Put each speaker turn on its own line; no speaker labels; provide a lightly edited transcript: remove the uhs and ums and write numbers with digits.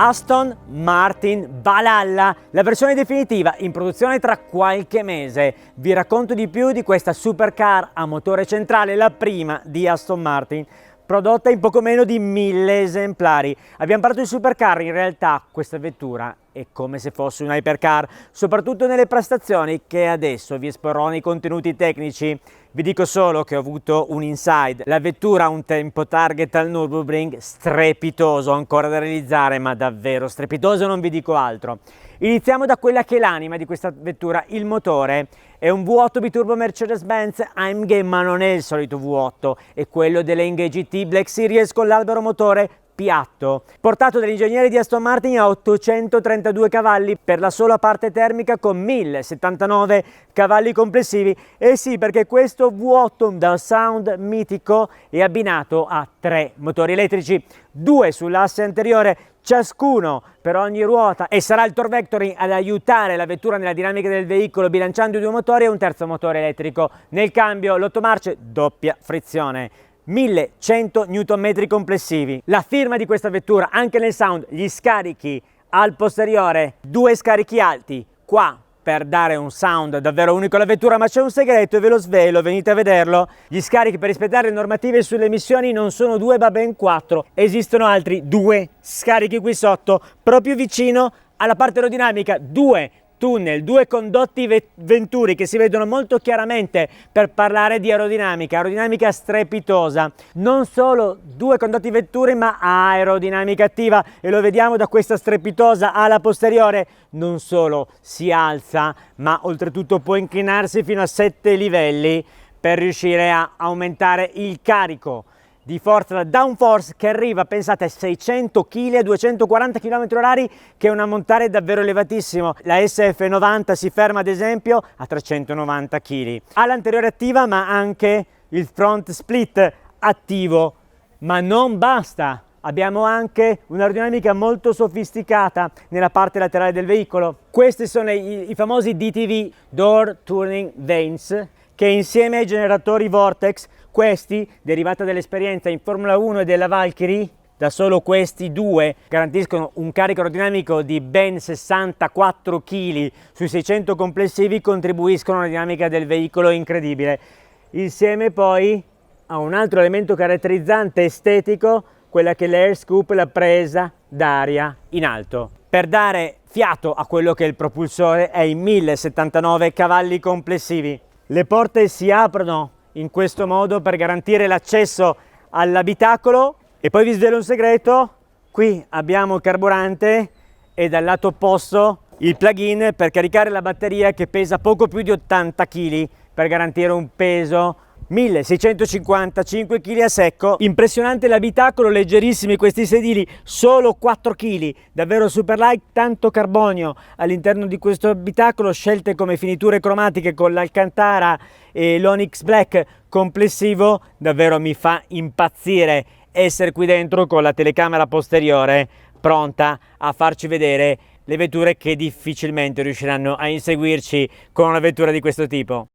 Aston Martin Valhalla, la versione definitiva in produzione tra qualche mese. Vi racconto di più di questa supercar a motore centrale, la prima di Aston Martin, prodotta in poco meno di 1000 esemplari. Abbiamo parlato di supercar, in realtà questa vettura è come se fosse un hypercar, soprattutto nelle prestazioni che adesso vi esporrò nei contenuti tecnici. Vi dico solo che ho avuto un inside. La vettura ha un tempo target al Nürburgring strepitoso, ancora da realizzare, ma davvero strepitoso, non vi dico altro. Iniziamo da quella che è l'anima di questa vettura, il motore. È un V8 biturbo Mercedes-Benz AMG, ma non è il solito V8, è quello delle AMG GT Black Series con l'albero motore piatto, portato dagli ingegneri di Aston Martin a 832 cavalli per la sola parte termica con 1079 cavalli complessivi. E sì, perché questo V8 dal sound mitico è abbinato a 3 motori elettrici, 2 sull'asse anteriore, ciascuno per ogni ruota, e sarà il torque vectoring ad aiutare la vettura nella dinamica del veicolo bilanciando i 2 motori, e un terzo motore elettrico. Nel cambio l'8 marce doppia frizione. 1100 Nm complessivi. La firma di questa vettura anche nel sound, gli scarichi al posteriore, 2 scarichi alti qua per dare un sound davvero unico alla vettura, ma c'è un segreto e ve lo svelo, venite a vederlo. Gli scarichi per rispettare le normative sulle emissioni non sono 2 ma ben 4, esistono altri 2 scarichi qui sotto, proprio vicino alla parte aerodinamica, 2 tunnel, 2 condotti venturi che si vedono molto chiaramente per parlare di aerodinamica strepitosa. Non solo 2 condotti venturi, ma aerodinamica attiva, e lo vediamo da questa strepitosa ala posteriore. Non solo si alza, ma oltretutto può inclinarsi fino a 7 livelli per riuscire a aumentare il carico di forza da downforce, che arriva, pensate, a 600 kg a 240 km/h, che è un ammontare davvero elevatissimo. La SF90 si ferma ad esempio a 390 kg. Ha l'anteriore attiva, ma anche il front split attivo. Ma non basta, abbiamo anche un'aerodinamica molto sofisticata nella parte laterale del veicolo. Questi sono i famosi DTV, Door Turning Vanes, che insieme ai generatori Vortex, questi, derivata dall'esperienza in Formula 1 e della Valkyrie, da solo questi 2 garantiscono un carico aerodinamico di ben 64 kg sui 600 complessivi, contribuiscono a una dinamica del veicolo incredibile. Insieme poi a un altro elemento caratterizzante estetico, quella che è l'Air Scoop, la presa d'aria in alto, per dare fiato a quello che è il propulsore ai 1079 cavalli complessivi. Le porte si aprono in questo modo per garantire l'accesso all'abitacolo, e poi vi svelo un segreto: qui abbiamo il carburante e dal lato opposto il plug-in per caricare la batteria, che pesa poco più di 80 kg, per garantire un peso 1655 kg a secco. Impressionante l'abitacolo, leggerissimi questi sedili, solo 4 kg, davvero super light, tanto carbonio all'interno di questo abitacolo, scelte come finiture cromatiche con l'Alcantara e l'Onyx Black complessivo. Davvero mi fa impazzire essere qui dentro con la telecamera posteriore pronta a farci vedere le vetture che difficilmente riusciranno a inseguirci con una vettura di questo tipo.